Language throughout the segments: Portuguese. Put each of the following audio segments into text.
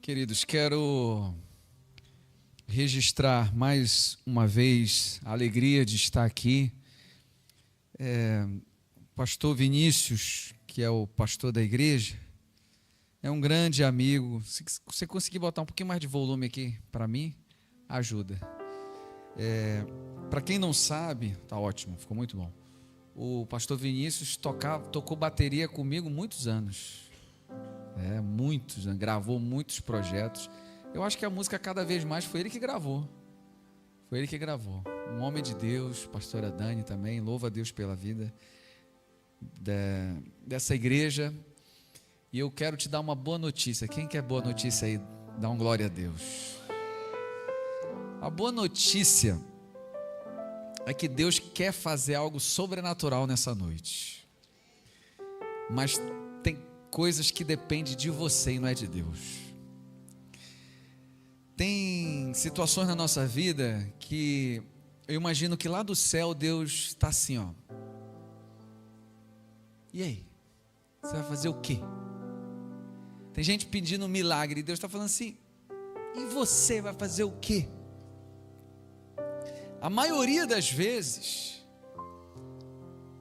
Queridos, quero registrar mais uma vez a alegria de estar aqui. O pastor Vinícius, que é o pastor da igreja, é um grande amigo. Se você conseguir botar um pouquinho mais de volume aqui para mim, ajuda. Para quem não sabe, tá ótimo, ficou muito bom. O pastor Vinícius tocou bateria comigo muitos anos. Muitos, gravou muitos projetos. Eu acho que a música cada vez mais foi ele que gravou. Foi ele que gravou. Um homem de Deus, pastora Dani também, louva a Deus pela vida dessa igreja. E eu quero te dar uma boa notícia. Quem quer boa notícia aí? Dá um glória a Deus. A boa notícia é que Deus quer fazer algo sobrenatural nessa noite. Mas tem coisas que dependem de você e não é de Deus. Tem situações na nossa vida que eu imagino que lá do céu Deus está assim, ó. E aí? Você vai fazer o quê? Tem gente pedindo um milagre e Deus está falando assim, e você vai fazer o quê? A maioria das vezes,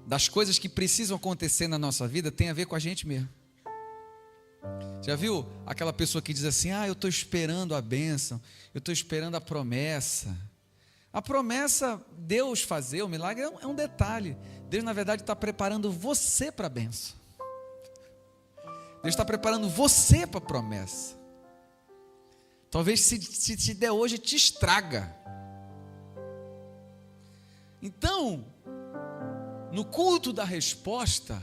das coisas que precisam acontecer na nossa vida, tem a ver com a gente mesmo. Já viu aquela pessoa que diz assim, eu estou esperando a bênção, eu estou esperando a promessa. A promessa, Deus fazer o milagre é um detalhe. Deus na verdade está preparando você para a bênção. Deus está preparando você para a promessa. Talvez se der hoje te estraga. Então, no culto da resposta,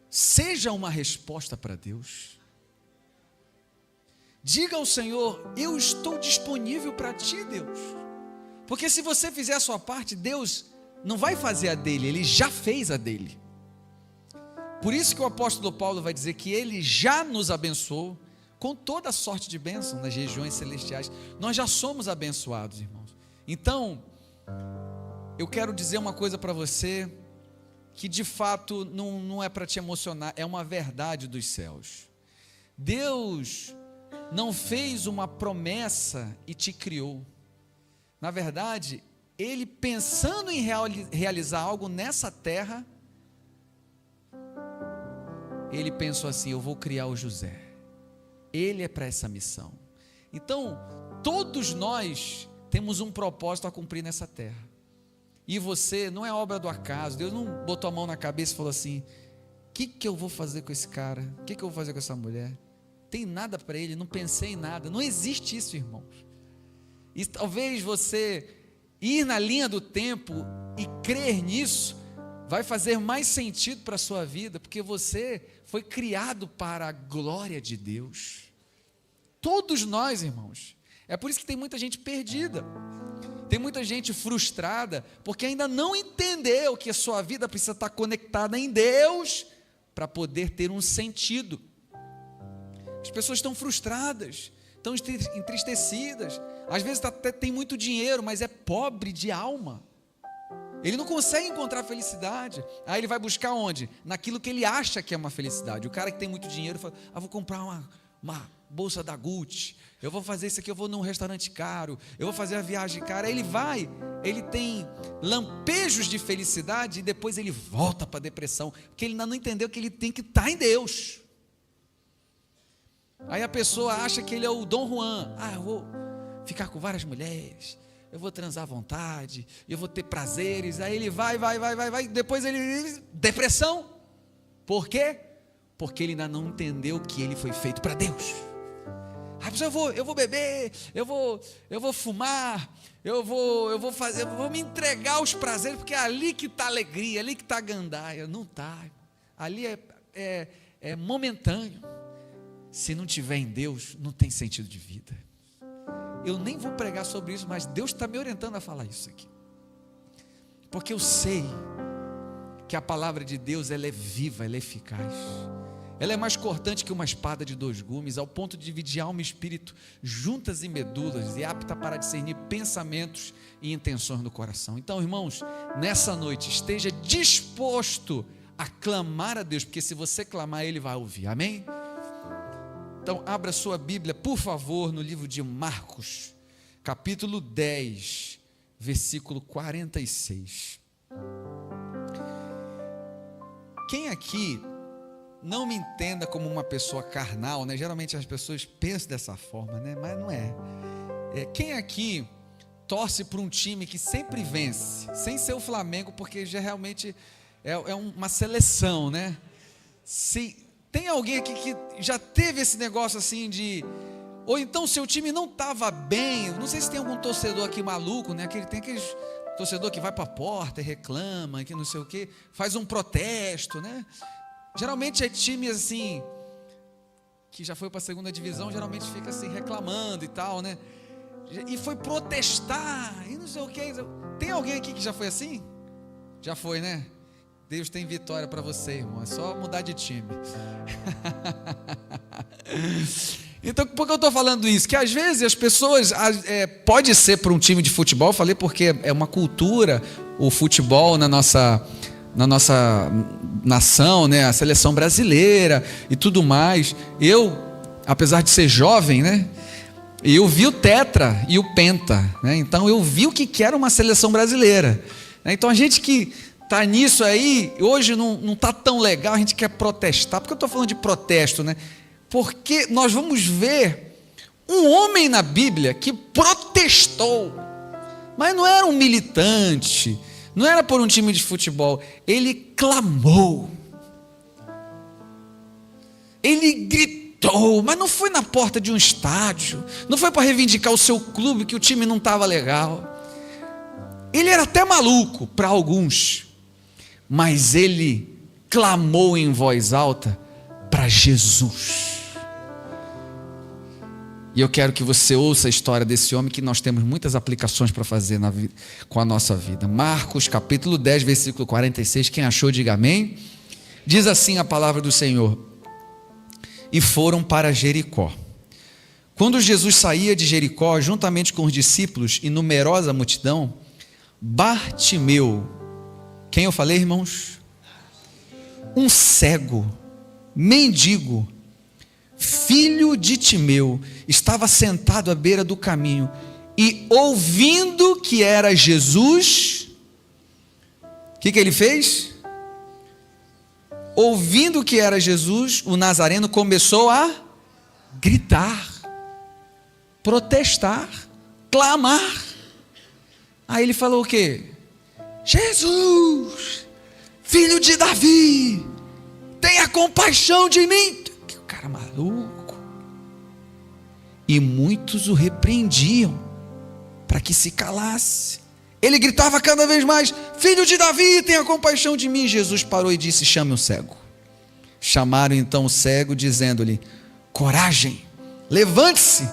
seja uma resposta para Deus. Diga ao Senhor, eu estou disponível para ti, Deus. Porque se você fizer a sua parte, Deus não vai fazer a dele, Ele já fez a dele. Por isso que o apóstolo Paulo vai dizer que Ele já nos abençoou com toda a sorte de bênção nas regiões celestiais. Nós já somos abençoados, irmãos. Então, eu quero dizer uma coisa para você, que de fato não é para te emocionar, é uma verdade dos céus. Deus não fez uma promessa e te criou. Na verdade, Ele pensando em realizar algo nessa terra, Ele pensou assim, eu vou criar o José. Ele é para essa missão. Então, todos nós temos um propósito a cumprir nessa terra. E você, não é obra do acaso, Deus não botou a mão na cabeça e falou assim, o que eu vou fazer com esse cara? O que eu vou fazer com essa mulher? Tem nada para ele, não pensei em nada, não existe isso, irmãos. E talvez você ir na linha do tempo e crer nisso, vai fazer mais sentido para a sua vida, porque você foi criado para a glória de Deus. Todos nós, irmãos, é por isso que tem muita gente perdida. Tem muita gente frustrada, porque ainda não entendeu que a sua vida precisa estar conectada em Deus, para poder ter um sentido. As pessoas estão frustradas, estão entristecidas, às vezes até tem muito dinheiro, mas é pobre de alma. Ele não consegue encontrar felicidade, aí ele vai buscar onde? Naquilo que ele acha que é uma felicidade. O cara que tem muito dinheiro fala, vou comprar uma bolsa da Gucci, eu vou fazer isso aqui, eu vou num restaurante caro, eu vou fazer a viagem cara. Aí ele tem lampejos de felicidade e depois ele volta para a depressão, porque ele ainda não entendeu que ele tem que estar em Deus. Aí a pessoa acha que ele é o Dom Juan, eu vou ficar com várias mulheres, eu vou transar à vontade, eu vou ter prazeres. Aí ele vai, depois ele, depressão. Por quê? Porque ele ainda não entendeu que ele foi feito para Deus. Eu vou beber, eu vou fumar, eu vou me entregar aos prazeres, porque é ali que está a alegria, ali que está a gandaia. Não está, ali é momentâneo. Se não tiver em Deus, não tem sentido de vida. Eu nem vou pregar sobre isso, mas Deus está me orientando a falar isso aqui, porque eu sei que a palavra de Deus, ela é viva, ela é eficaz, ela é mais cortante que uma espada de 2 gumes, ao ponto de dividir alma e espírito, juntas e medulas, e apta para discernir pensamentos e intenções do coração. Então, irmãos, nessa noite, esteja disposto a clamar a Deus, porque se você clamar, Ele vai ouvir, amém? Então, abra sua Bíblia, por favor, no livro de Marcos, capítulo 10, versículo 46. Quem aqui, não me entenda como uma pessoa carnal, né? Geralmente as pessoas pensam dessa forma, né? Mas não é. Quem aqui torce para um time que sempre vence, sem ser o Flamengo, porque já realmente é uma seleção, né? Se tem alguém aqui que já teve esse negócio assim de... Ou então seu time não estava bem, não sei se tem algum torcedor aqui maluco, né? Tem aqueles torcedor que vai para a porta e reclama, que não sei o quê, faz um protesto, né? Geralmente é time assim, que já foi para a segunda divisão, geralmente fica assim reclamando e tal, né? E foi protestar, e não sei o quê. Tem alguém aqui que já foi assim? Já foi, né? Deus tem vitória para você, irmão, é só mudar de time. Então, por que eu estou falando isso? Que às vezes as pessoas, pode ser para um time de futebol, eu falei porque é uma cultura, o futebol na nossa nação, né? A seleção brasileira e tudo mais. Eu, apesar de ser jovem, né? Eu vi o tetra e o penta, né? Então eu vi o que era uma seleção brasileira. Então a gente que está nisso aí, hoje não está tão legal, a gente quer protestar. Por que eu estou falando de protesto, né? Porque nós vamos ver um homem na Bíblia que protestou, mas não era um militante, não era por um time de futebol, ele clamou, ele gritou, mas não foi na porta de um estádio, não foi para reivindicar o seu clube, que o time não estava legal. Ele era até maluco para alguns, mas ele clamou em voz alta para Jesus. E eu quero que você ouça a história desse homem, que nós temos muitas aplicações para fazer com a nossa vida. Marcos capítulo 10, versículo 46, quem achou diga amém. Diz assim a palavra do Senhor: e foram para Jericó. Quando Jesus saía de Jericó, juntamente com os discípulos e numerosa multidão, Bartimeu, quem eu falei, irmãos? Um cego, mendigo, filho de Timeu, estava sentado à beira do caminho e, ouvindo que era Jesus, o que ele fez? Ouvindo que era Jesus, o Nazareno começou a gritar, protestar, clamar. Aí ele falou o quê? Jesus, filho de Davi, tenha compaixão de mim. Que cara maluco. E muitos o repreendiam para que se calasse. Ele gritava cada vez mais: filho de Davi, tenha compaixão de mim. Jesus parou e disse: chame o cego. Chamaram então o cego, dizendo-lhe: coragem, levante-se,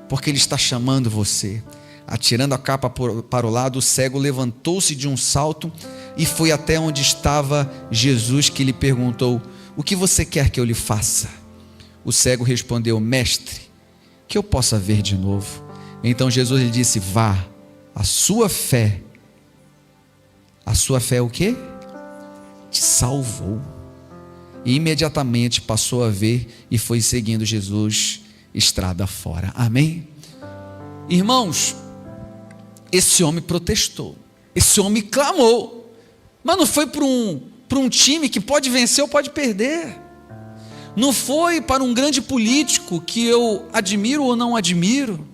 porque ele está chamando você. Atirando a capa para o lado, o cego levantou-se de um salto e foi até onde estava Jesus, que lhe perguntou: o que você quer que eu lhe faça? O cego respondeu: mestre, que eu possa ver de novo. Então Jesus lhe disse: vá, a sua fé o quê? Te salvou. E imediatamente passou a ver e foi seguindo Jesus estrada fora. Amém? Irmãos, esse homem protestou, esse homem clamou, mas não foi para um time que pode vencer ou pode perder, não foi para um grande político que eu admiro ou não admiro,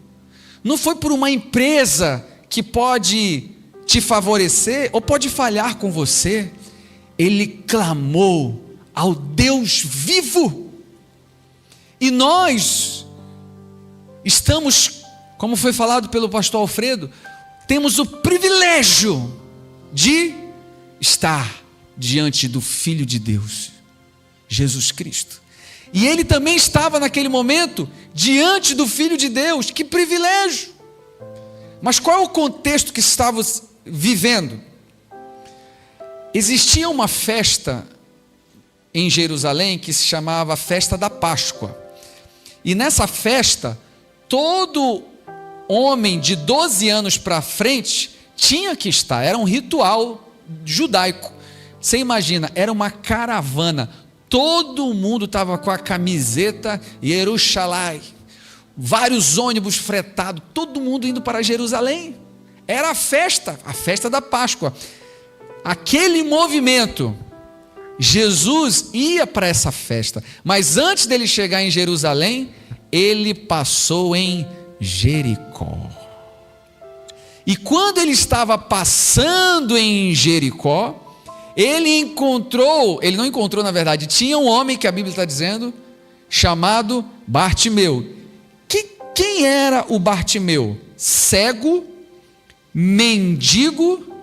não foi por uma empresa que pode te favorecer ou pode falhar com você. Ele clamou ao Deus vivo. E nós estamos, como foi falado pelo pastor Alfredo, temos o privilégio de estar diante do Filho de Deus, Jesus Cristo. E ele também estava naquele momento diante do Filho de Deus. Que privilégio! Mas qual é o contexto que estava vivendo? Existia uma festa em Jerusalém que se chamava a Festa da Páscoa. E nessa festa, todo homem de 12 anos para frente tinha que estar. Era um ritual judaico. Você imagina, era uma caravana. Todo mundo estava com a camiseta Jerusalém, vários ônibus fretados, todo mundo indo para Jerusalém. Era a festa da Páscoa. Aquele movimento, Jesus ia para essa festa, mas antes dele chegar em Jerusalém, ele passou em Jericó. E quando ele estava passando em Jericó, ele não encontrou na verdade, tinha um homem que a Bíblia está dizendo, chamado Bartimeu. Quem era o Bartimeu? Cego, mendigo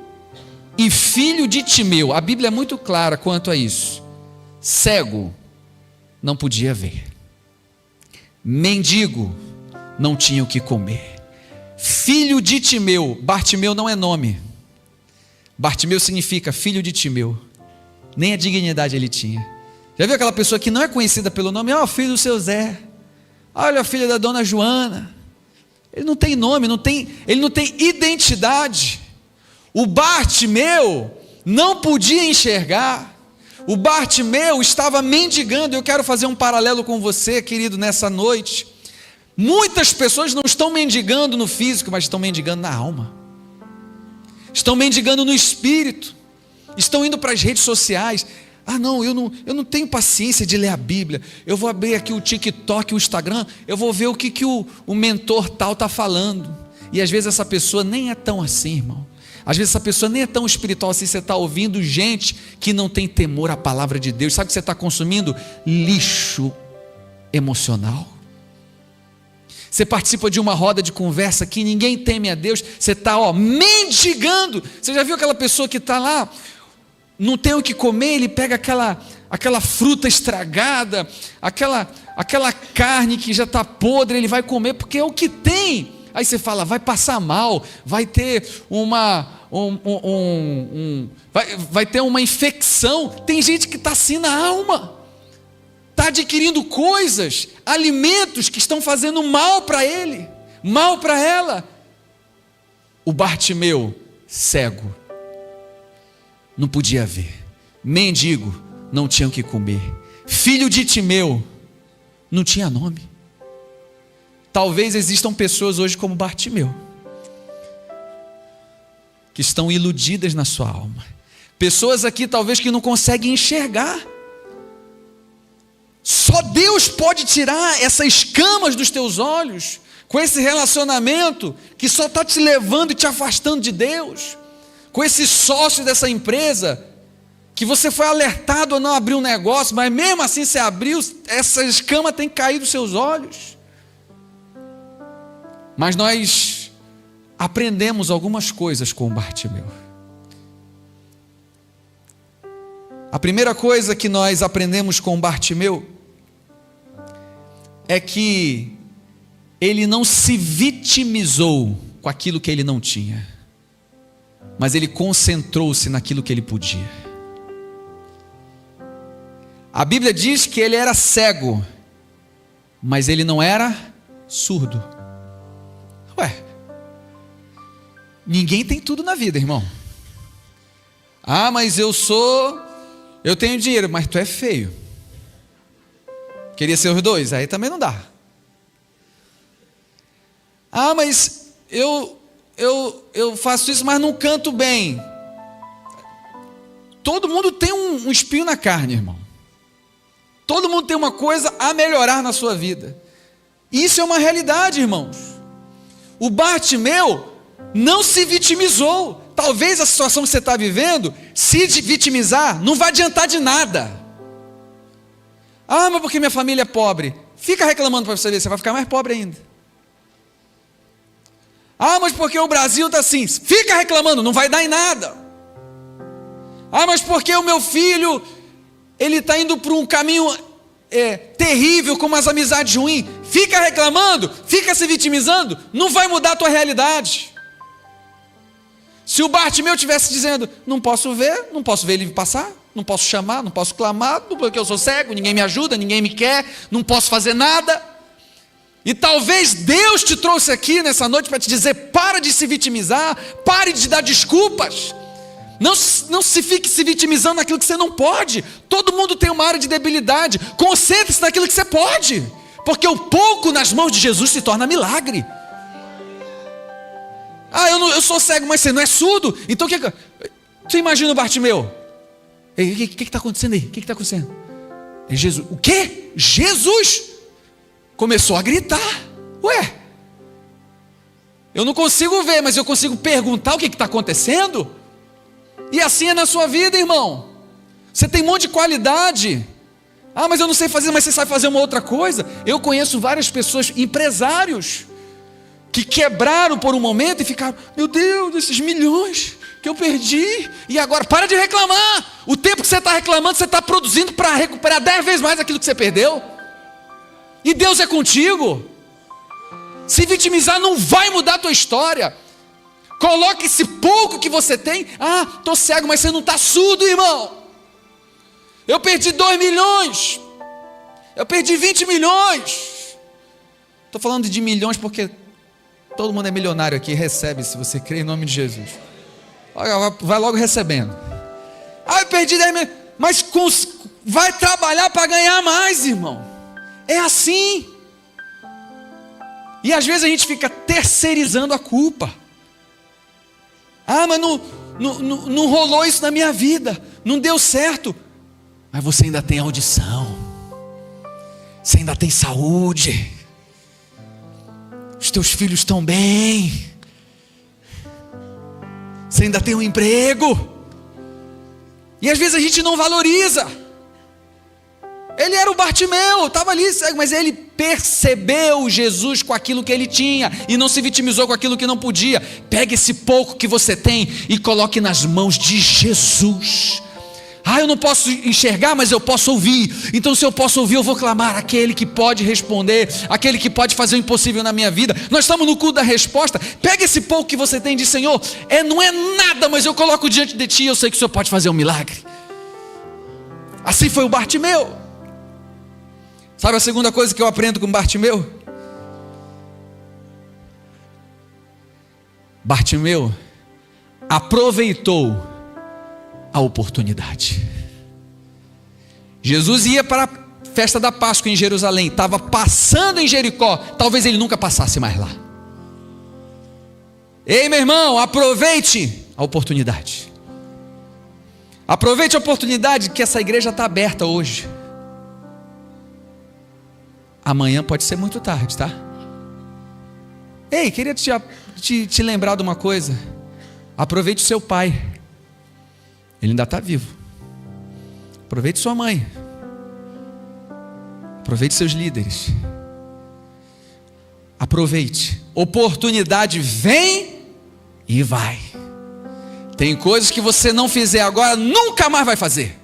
e filho de Timeu. A Bíblia é muito clara quanto a isso. Cego, não podia ver. Mendigo, não tinha o que comer. Filho de Timeu. Bartimeu não é nome. Bartimeu significa filho de Timeu. Nem a dignidade ele tinha. Já viu aquela pessoa que não é conhecida pelo nome? Ó, filho do seu Zé. Olha a filha da dona Joana. Ele não tem nome, ele não tem identidade. O Bartimeu não podia enxergar. O Bartimeu estava mendigando. Eu quero fazer um paralelo com você, querido, nessa noite. Muitas pessoas não estão mendigando no físico, mas estão mendigando na alma. Estão mendigando no espírito. Estão indo para as redes sociais. Ah não, eu não tenho paciência de ler a Bíblia. Eu vou abrir aqui o TikTok, o Instagram. Eu vou ver o que o mentor tal está falando. E às vezes essa pessoa nem é tão assim, irmão. Às vezes essa pessoa nem é tão espiritual assim. Você está ouvindo gente que não tem temor à palavra de Deus. Sabe o que você está consumindo? Lixo emocional. Você participa de uma roda de conversa que ninguém teme a Deus. Você está mendigando. Você já viu aquela pessoa que está lá, não tem o que comer, ele pega aquela fruta estragada, aquela carne que já está podre, ele vai comer porque é o que tem. Aí você fala, vai passar mal, vai ter vai ter uma infecção. Tem gente que está assim na alma, está adquirindo coisas, alimentos que estão fazendo mal para ele, mal para ela. O Bartimeu, cego, não podia ver. Mendigo, não tinha o que comer. Filho de Timeu, não tinha nome. Talvez existam pessoas hoje como Bartimeu, que estão iludidas na sua alma. Pessoas aqui talvez que não conseguem enxergar. Só Deus pode tirar essas escamas dos teus olhos, com esse relacionamento que só está te levando e te afastando de Deus, com esse sócio dessa empresa, que você foi alertado a não abrir um negócio, mas mesmo assim você abriu, essa escama tem que cair dos seus olhos. Mas nós aprendemos algumas coisas com o Bartimeu. A primeira coisa que nós aprendemos com o Bartimeu é que ele não se vitimizou com aquilo que ele não tinha, mas ele concentrou-se naquilo que ele podia. A Bíblia diz que ele era cego, mas ele não era surdo. Ué, ninguém tem tudo na vida, irmão. Ah, mas eu tenho dinheiro, mas tu é feio. Queria ser os dois, aí também não dá. Ah, mas eu faço isso, mas não canto bem. Todo mundo tem um espinho na carne, irmão. Todo mundo tem uma coisa a melhorar na sua vida. Isso é uma realidade, irmãos. O Bartimeu não se vitimizou. Talvez a situação que você está vivendo, se vitimizar, não vai adiantar de nada. Ah, mas porque minha família é pobre. Fica reclamando para você ver, você vai ficar mais pobre ainda. Ah, mas porque o Brasil está assim. Fica reclamando, não vai dar em nada. Ah, mas porque o meu filho, ele está indo por um caminho terrível, com umas amizades ruins. Fica reclamando, fica se vitimizando, não vai mudar a tua realidade. Se o Bartimeu estivesse dizendo, não posso ver ele passar, não posso chamar, não posso clamar, porque eu sou cego, ninguém me ajuda, ninguém me quer, não posso fazer nada. E talvez Deus te trouxe aqui nessa noite para te dizer, para de se vitimizar, pare de dar desculpas. Não se fique se vitimizando naquilo que você não pode. Todo mundo tem uma área de debilidade. Concentre-se naquilo que você pode. Porque o pouco nas mãos de Jesus se torna milagre. Eu sou cego, mas você não é surdo. Então o que... Você imagina o Bartimeu? O que está acontecendo aí? O que está acontecendo? Jesus. O quê? Jesus começou a gritar. Ué, eu não consigo ver, mas eu consigo perguntar o que está acontecendo. E assim é na sua vida, irmão. Você tem um monte de qualidade. Mas eu não sei fazer, mas você sabe fazer uma outra coisa. Eu conheço várias pessoas, empresários, que quebraram por um momento e ficaram: meu Deus, esses milhões que eu perdi. E agora, para de reclamar. O tempo que você está reclamando, você está produzindo para recuperar 10 vezes mais aquilo que você perdeu. E Deus é contigo. Se vitimizar não vai mudar a tua história. Coloque esse pouco que você tem. Estou cego, mas você não está surdo, irmão. Eu perdi 2 milhões. Eu perdi 20 milhões. Estou falando de milhões porque todo mundo é milionário aqui. Recebe, se você crê, em nome de Jesus. Vai logo recebendo. Eu perdi 10 milhões. Mas vai trabalhar para ganhar mais, irmão. É assim. E às vezes a gente fica terceirizando a culpa. Mas não rolou isso na minha vida. Não deu certo. Mas você ainda tem audição. Você ainda tem saúde. Os teus filhos estão bem. Você ainda tem um emprego. E às vezes a gente não valoriza. Ele era o Bartimeu, estava ali, mas ele percebeu Jesus com aquilo que ele tinha e não se vitimizou com aquilo que não podia. Pegue esse pouco que você tem e coloque nas mãos de Jesus. Eu não posso enxergar, mas eu posso ouvir. Então se eu posso ouvir, eu vou clamar aquele que pode responder, aquele que pode fazer o impossível na minha vida. Nós estamos no culto da resposta. Pega esse pouco que você tem e diz: Senhor, não é nada, mas eu coloco diante de Ti, eu sei que o Senhor pode fazer um milagre. Assim foi o Bartimeu. Sabe a segunda coisa que eu aprendo com Bartimeu? Bartimeu aproveitou a oportunidade. Jesus ia para a festa da Páscoa em Jerusalém, estava passando em Jericó, talvez ele nunca passasse mais lá. Ei, meu irmão, aproveite a oportunidade. Aproveite a oportunidade que essa igreja está aberta hoje. Amanhã pode ser muito tarde, tá? Ei, queria te lembrar de uma coisa. Aproveite o seu pai. Ele ainda está vivo. Aproveite sua mãe. Aproveite seus líderes. Aproveite. Oportunidade vem e vai. Tem coisas que você não fizer agora, nunca mais vai fazer.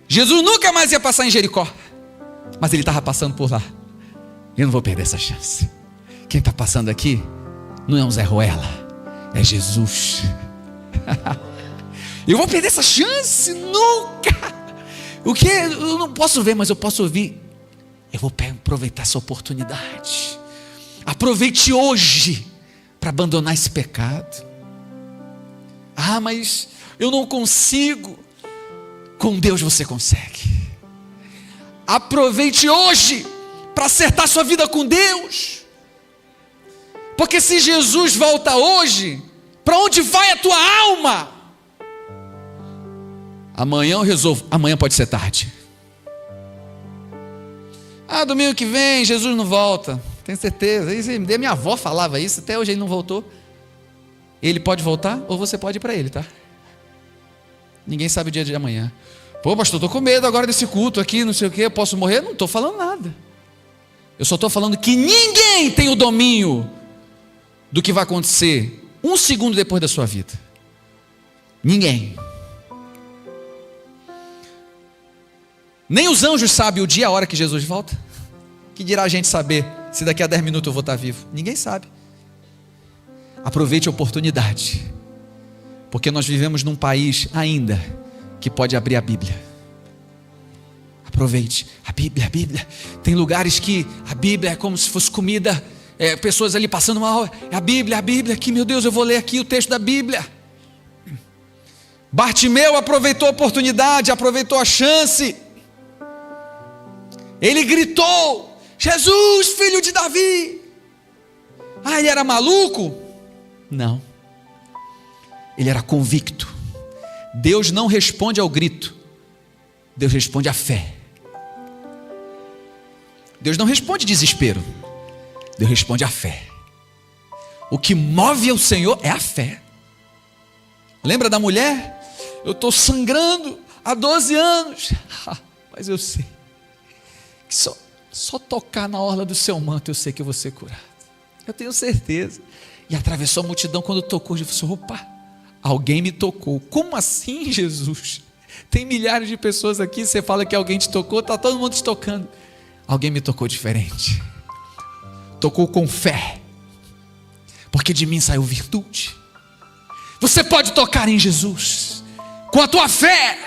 Jesus nunca mais ia passar em Jericó, mas ele estava passando por lá. Eu não vou perder essa chance. Quem está passando aqui não é um Zé Ruela, é Jesus. Eu vou perder essa chance? Nunca. O que? Eu não posso ver, mas eu posso ouvir. Eu vou aproveitar essa oportunidade. Aproveite hoje para abandonar esse pecado. Mas eu não consigo. Com Deus você consegue. Aproveite hoje para acertar sua vida com Deus. Porque se Jesus volta hoje, para onde vai a tua alma? Amanhã eu resolvo. Amanhã pode ser tarde. Domingo que vem Jesus não volta. Tenho certeza. Minha avó falava isso, até hoje ele não voltou. Ele pode voltar ou você pode ir para ele, tá? Ninguém sabe o dia de amanhã. Pô, pastor, estou com medo agora desse culto aqui, não sei o que, eu posso morrer? Não estou falando nada. Eu só estou falando que ninguém tem o domínio do que vai acontecer 1 segundo depois da sua vida. Ninguém. Nem os anjos sabem o dia e a hora que Jesus volta. Que dirá a gente saber se daqui a 10 minutos eu vou estar vivo? Ninguém sabe. Aproveite a oportunidade, porque nós vivemos num país ainda que pode abrir a Bíblia. Aproveite a Bíblia. Tem lugares que a Bíblia é como se fosse comida, pessoas ali passando mal. A Bíblia aqui, meu Deus, eu vou ler aqui o texto da Bíblia. Bartimeu aproveitou a oportunidade, aproveitou a chance. Ele gritou: Jesus, filho de Davi. Ele era maluco? Não. Ele era convicto. Deus não responde ao grito, Deus responde à fé. Deus não responde desespero, Deus responde à fé. O que move o Senhor é a fé. Lembra da mulher? Eu estou sangrando há 12 anos, mas eu sei que só tocar na orla do seu manto eu sei que eu vou ser curado. Eu tenho certeza. E atravessou a multidão. Quando tocou, Jesus falou: opa, alguém me tocou. Como assim, Jesus? Tem milhares de pessoas aqui, você fala que alguém te tocou, está todo mundo te tocando. Alguém me tocou diferente. Tocou com fé, porque de mim saiu virtude. Você pode tocar em Jesus com a tua fé.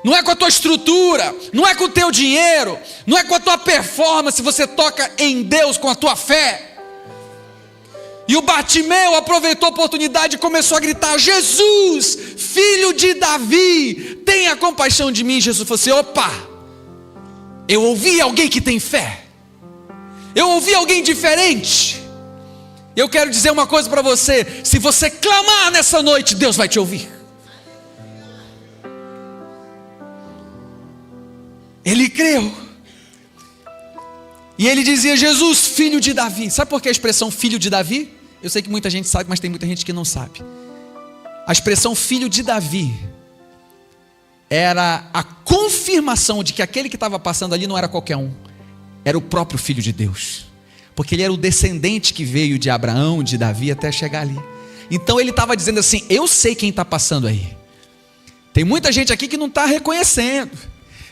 Não é com a tua estrutura, não é com o teu dinheiro, não é com a tua performance. Você toca em Deus com a tua fé. E o Bartimeu aproveitou a oportunidade e começou a gritar: Jesus, filho de Davi, tenha compaixão de mim. Jesus falou assim: opa, eu ouvi alguém que tem fé, eu ouvi alguém diferente. Eu quero dizer uma coisa para você: se você clamar nessa noite, Deus vai te ouvir. Ele creu. E ele dizia: Jesus, filho de Davi. Sabe por que a expressão filho de Davi? Eu sei que muita gente sabe, mas tem muita gente que não sabe. A expressão filho de Davi era a confirmação de que aquele que estava passando ali não era qualquer um, era o próprio Filho de Deus, porque ele era o descendente que veio de Abraão, de Davi, até chegar ali. Então ele estava dizendo assim: eu sei quem está passando aí. Tem muita gente aqui que não está reconhecendo.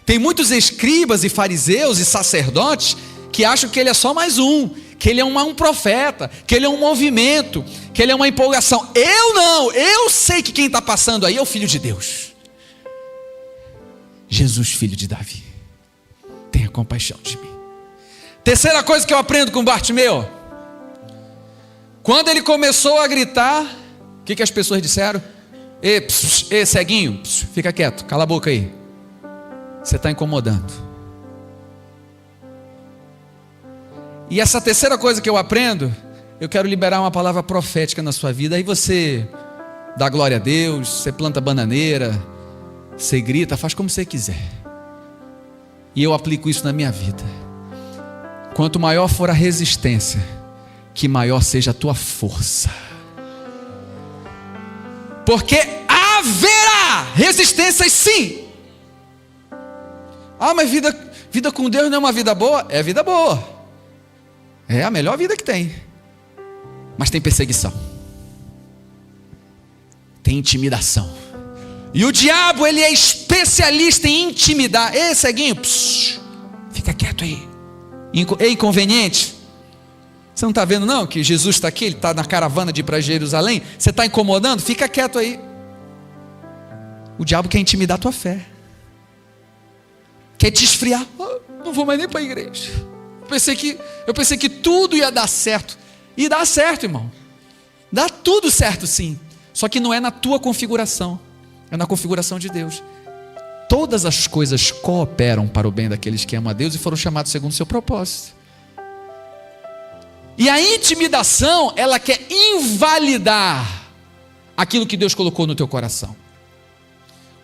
Tem muitos escribas e fariseus e sacerdotes que acham que ele é só mais um, que ele é um profeta, que ele é um movimento, que ele é uma empolgação. Eu não, eu sei que quem está passando aí é o Filho de Deus. Jesus, filho de Davi, tenha compaixão de mim. Terceira coisa que eu aprendo com Bartimeu: quando ele começou a gritar, o que as pessoas disseram? Ei, ceguinho, fica quieto, cala a boca aí, você está incomodando. E essa terceira coisa que eu aprendo, eu quero liberar uma palavra profética na sua vida. Aí você dá glória a Deus, você planta bananeira, você grita, faz como você quiser. E eu aplico isso na minha vida. Quanto maior for a resistência, que maior seja a tua força. Porque haverá resistências, sim. Mas vida com Deus não é uma vida boa? É vida boa. É a melhor vida que tem. Mas tem perseguição, tem intimidação. E o diabo, ele é especialista em intimidar. Ei, ceguinho, fica quieto aí. Ei, inconveniente, você não está vendo não que Jesus está aqui? Ele está na caravana de ir para Jerusalém. Você está incomodando? Fica quieto aí. O diabo quer intimidar a tua fé, quer te esfriar. Não vou mais nem para a igreja. Eu pensei que tudo ia dar certo. E dá certo, irmão. Dá tudo certo, sim. Só que não é na tua configuração, é na configuração de Deus. Todas as coisas cooperam para o bem daqueles que amam a Deus e foram chamados segundo o seu propósito. E a intimidação, ela quer invalidar aquilo que Deus colocou no teu coração.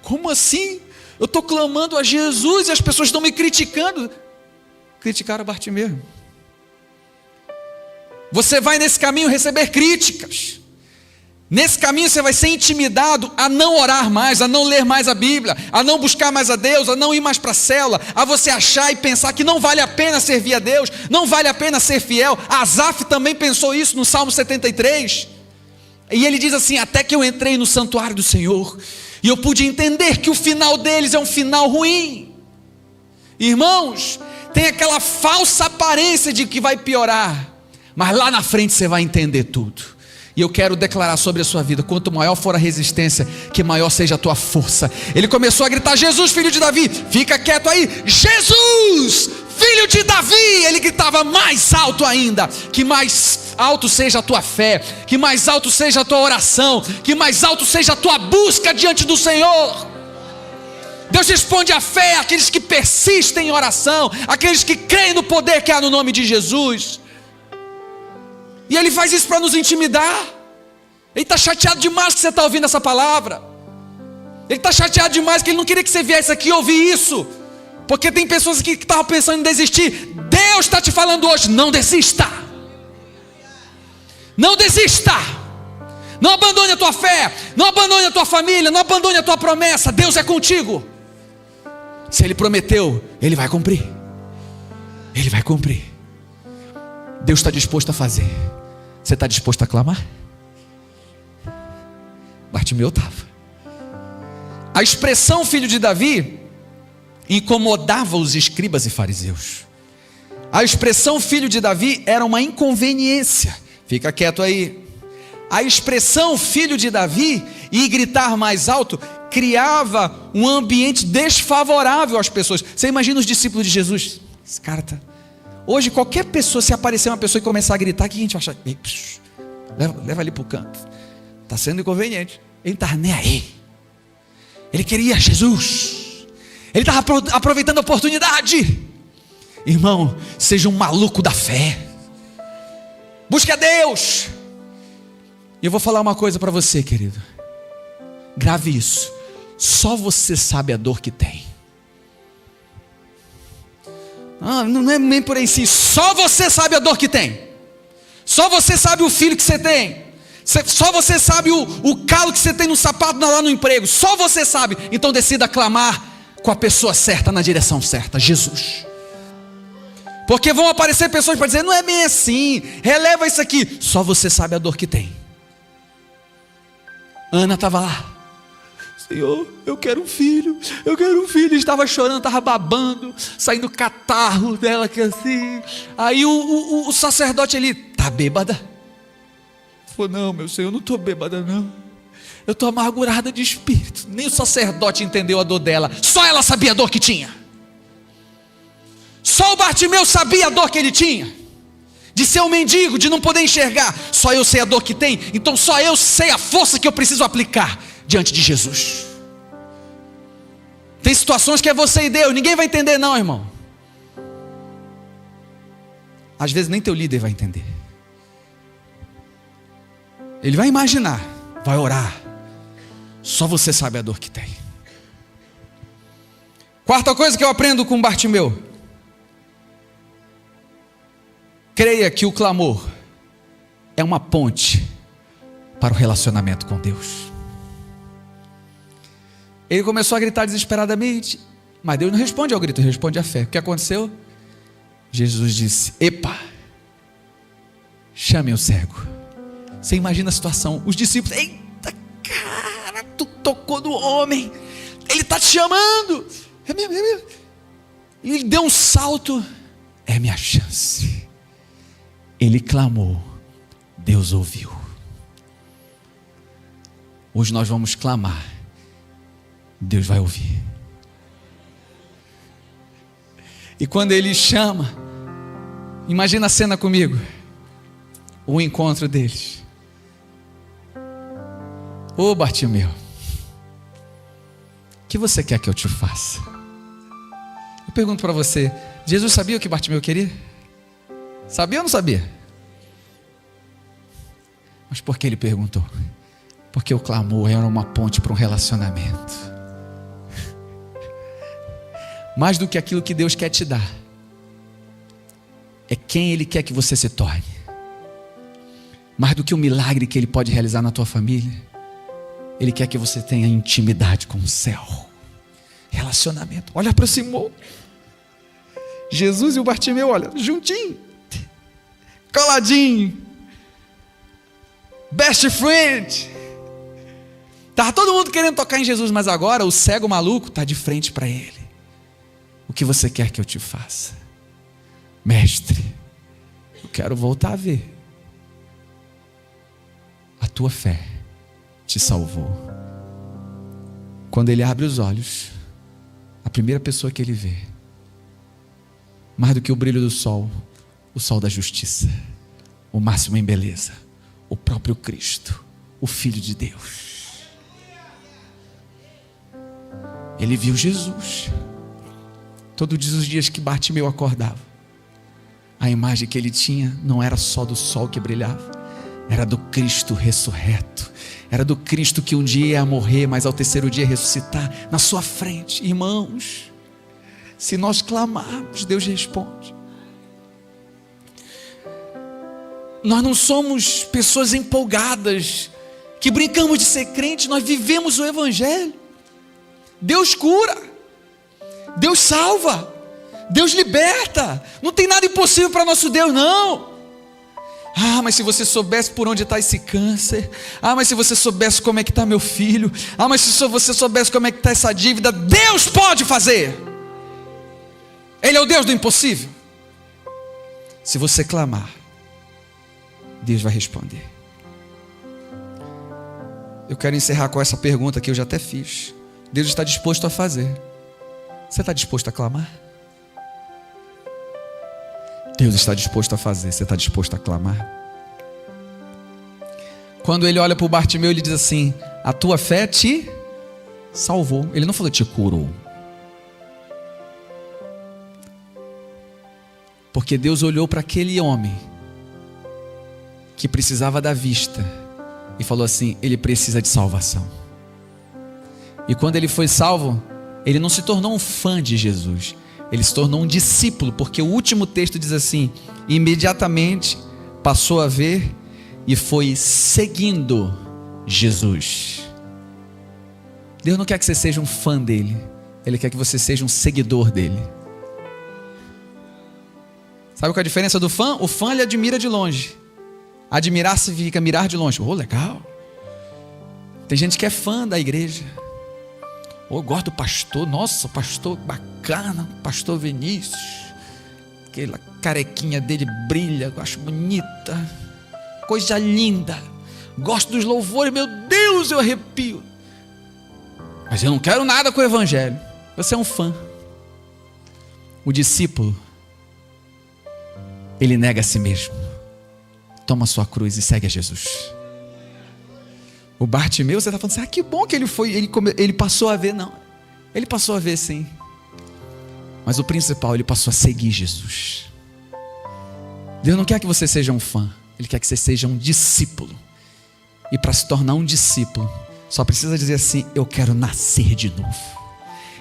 Como assim? Eu estou clamando a Jesus e as pessoas estão me criticando. Criticaram Bartimeu. Você vai nesse caminho receber críticas. Nesse caminho você vai ser intimidado a não orar mais, a não ler mais a Bíblia, a não buscar mais a Deus, a não ir mais para a célula, a você achar e pensar que não vale a pena servir a Deus, não vale a pena ser fiel. Asaf também pensou isso no Salmo 73. E ele diz assim: até que eu entrei no santuário do Senhor e eu pude entender que o final deles é um final ruim. Irmãos, tem aquela falsa aparência de que vai piorar, mas lá na frente você vai entender tudo. E eu quero declarar sobre a sua vida: quanto maior for a resistência, que maior seja a tua força. Ele começou a gritar: Jesus, filho de Davi, fica quieto aí. Jesus, filho de Davi. Ele gritava mais alto ainda, que mais mais alto seja a tua fé, que mais alto seja a tua oração, que mais alto seja a tua busca diante do Senhor. Deus responde à fé àqueles que persistem em oração, aqueles que creem no poder que há no nome de Jesus. E Ele faz isso para nos intimidar. Ele está chateado demais que você está ouvindo essa palavra. Ele está chateado demais que Ele não queria que você viesse aqui ouvir isso, porque tem pessoas aqui que estavam pensando em desistir. Deus está te falando hoje: não desista. Não desista. Não abandone a tua fé, não abandone a tua família, não abandone a tua promessa. Deus é contigo. Se Ele prometeu, Ele vai cumprir. Ele vai cumprir. Deus está disposto a fazer. Você está disposto a clamar? Bartimeu estava. A expressão filho de Davi incomodava os escribas e fariseus. A expressão filho de Davi era uma inconveniência. Fica quieto aí. A expressão filho de Davi e gritar mais alto criava um ambiente desfavorável às pessoas. Você imagina os discípulos de Jesus? Esse cara tá... Hoje qualquer pessoa, se aparecer uma pessoa e começar a gritar, o que a gente vai achar? Leva ali para o canto. Está sendo inconveniente. Ele não estava nem aí. Ele queria Jesus. Ele estava aproveitando a oportunidade. Irmão, seja um maluco da fé. Busque a Deus. E eu vou falar uma coisa para você, querido. Grave isso. Só você sabe a dor que tem. Não é nem por aí sim. Só você sabe a dor que tem. Só você sabe o filho que você tem. Só você sabe o calo que você tem no sapato lá no emprego. Só você sabe. Então decida clamar com a pessoa certa, na direção certa: Jesus. Porque vão aparecer pessoas para dizer: não é bem assim, releva isso aqui. Só você sabe a dor que tem. Ana estava lá: Senhor, eu quero um filho, eu quero um filho. Estava chorando, estava babando, saindo catarro dela, que assim. Aí o sacerdote ali: tá bêbada? Falou: não, meu Senhor, eu não estou bêbada não, eu estou amargurada de espírito. Nem o sacerdote entendeu a dor dela, só ela sabia a dor que tinha. Só o Bartimeu sabia a dor que ele tinha, de ser um mendigo, de não poder enxergar. Só eu sei a dor que tem, então só eu sei a força que eu preciso aplicar diante de Jesus. Tem situações que é você e Deus, ninguém vai entender não, irmão. Às vezes nem teu líder vai entender. Ele vai imaginar, vai orar. Só você sabe a dor que tem. Quarta coisa que eu aprendo com Bartimeu: creia que o clamor é uma ponte para o relacionamento com Deus. Ele começou a gritar desesperadamente, mas Deus não responde ao grito, responde à fé. O que aconteceu? Jesus disse: epa, chame o cego. Você imagina a situação, os discípulos: eita, cara, tu tocou no homem, ele está te chamando. É mesmo. Ele deu um salto: é minha chance. Ele clamou, Deus ouviu. Hoje nós vamos clamar, Deus vai ouvir. E quando Ele chama, imagina a cena comigo, o encontro deles. Ô Bartimeu, o que você quer que eu te faça? Eu pergunto para você: Jesus sabia o que Bartimeu queria? Sabia ou não sabia? Mas por que ele perguntou? Porque o clamor era uma ponte para um relacionamento. Mais do que aquilo que Deus quer te dar, é quem Ele quer que você se torne. Mais do que o milagre que Ele pode realizar na tua família, Ele quer que você tenha intimidade com o céu. Relacionamento. Olha, aproximou. Jesus e o Bartimeu, olha, juntinho, coladinho, best friend. Estava todo mundo querendo tocar em Jesus, mas agora o cego maluco está de frente para Ele. O que você quer que eu te faça? Mestre, eu quero voltar a ver. A tua fé te salvou. Quando ele abre os olhos, a primeira pessoa que ele vê, mais do que o brilho do sol, o sol da justiça, o máximo em beleza, o próprio Cristo, o Filho de Deus. Ele viu Jesus. Todos os dias que Bartimeu acordava, a imagem que ele tinha não era só do sol que brilhava, era do Cristo ressurreto, era do Cristo que um dia ia morrer, mas ao terceiro dia ressuscitar na sua frente. Irmãos, se nós clamarmos, Deus responde. Nós não somos pessoas empolgadas, que brincamos de ser crente, nós vivemos o Evangelho. Deus cura, Deus salva, Deus liberta, não tem nada impossível para nosso Deus, não. Ah, mas se você soubesse por onde está esse câncer, ah, mas se você soubesse como é que está meu filho, ah, mas se você soubesse como é que está essa dívida, Deus pode fazer. Ele é o Deus do impossível. Se você clamar, Deus vai responder. Eu quero encerrar com essa pergunta que eu já até fiz. Deus está disposto a fazer. Você está disposto a clamar? Deus está disposto a fazer. Você está disposto a clamar? Quando ele olha para o Bartimeu, ele diz assim: a tua fé te salvou. Ele não falou te curou. Porque Deus olhou para aquele homem que precisava da vista e falou assim: ele precisa de salvação. E quando ele foi salvo, ele não se tornou um fã de Jesus, ele se tornou um discípulo, porque o último texto diz assim: imediatamente passou a ver e foi seguindo Jesus. Deus não quer que você seja um fã dele, Ele quer que você seja um seguidor dele. Sabe qual é a diferença do fã? O fã, ele admira de longe. Admirar significa mirar de longe. Oh, legal. Tem gente que é fã da igreja. Oh, eu gosto do pastor. Nossa, pastor bacana, pastor Vinícius. Aquela carequinha dele brilha, eu acho bonita. Coisa linda. Gosto dos louvores, meu Deus, eu arrepio. Mas eu não quero nada com o evangelho. Você é um fã. O discípulo, ele nega a si mesmo, toma a sua cruz e segue a Jesus. O Bartimeu, você está falando assim: que bom que ele passou a ver. Não, ele passou a ver sim, mas o principal, ele passou a seguir Jesus. Deus não quer que você seja um fã, Ele quer que você seja um discípulo. E para se tornar um discípulo, só precisa dizer assim: eu quero nascer de novo.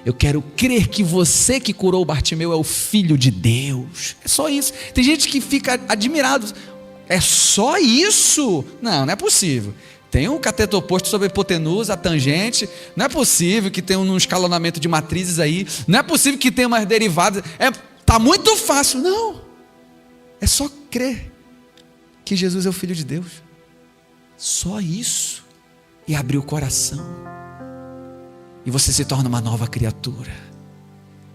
Eu quero crer que você que curou o Bartimeu é o Filho de Deus. É só isso. Tem gente que fica admirado. É só isso? Não, não é possível. Tem um cateto oposto sobre a hipotenusa, a tangente. Não é possível que tenha um escalonamento de matrizes aí. Não é possível que tenha umas derivadas. Tá muito fácil. Não. É só crer que Jesus é o Filho de Deus. Só isso. E abrir o coração. E você se torna uma nova criatura.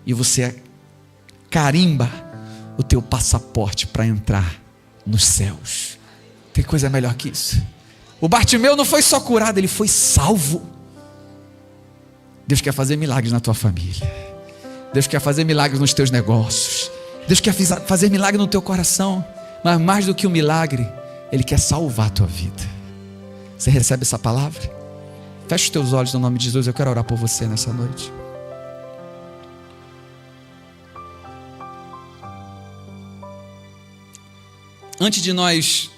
E você carimba o teu passaporte para entrar nos céus. Tem coisa melhor que isso? O Bartimeu não foi só curado, ele foi salvo. Deus quer fazer milagres na tua família. Deus quer fazer milagres nos teus negócios. Deus quer fazer milagre no teu coração. Mas mais do que um milagre, Ele quer salvar a tua vida. Você recebe essa palavra? Feche os teus olhos no nome de Jesus. Eu quero orar por você nessa noite. Antes de nós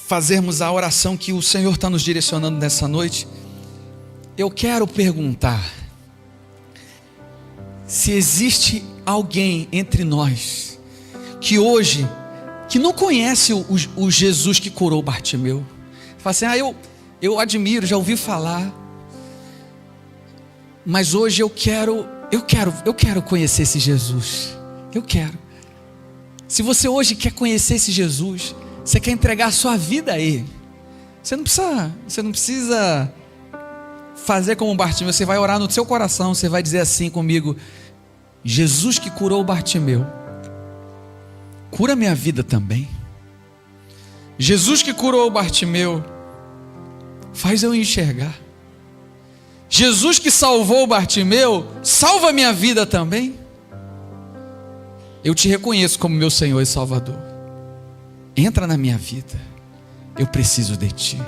fazermos a oração que o Senhor está nos direcionando nessa noite, eu quero perguntar se existe alguém entre nós que hoje, que não conhece o Jesus que curou Bartimeu. Fala assim: eu admiro, já ouvi falar, mas hoje eu quero conhecer esse Jesus. Eu quero. Se você hoje quer conhecer esse Jesus, você quer entregar a sua vida a Ele, você não precisa fazer como Bartimeu. Você vai orar no seu coração, você vai dizer assim comigo: Jesus que curou Bartimeu, cura minha vida também. Jesus que curou Bartimeu, faz eu enxergar. Jesus que salvou Bartimeu, salva minha vida também. Eu te reconheço como meu Senhor e Salvador. entra na minha vida, eu preciso de Ti.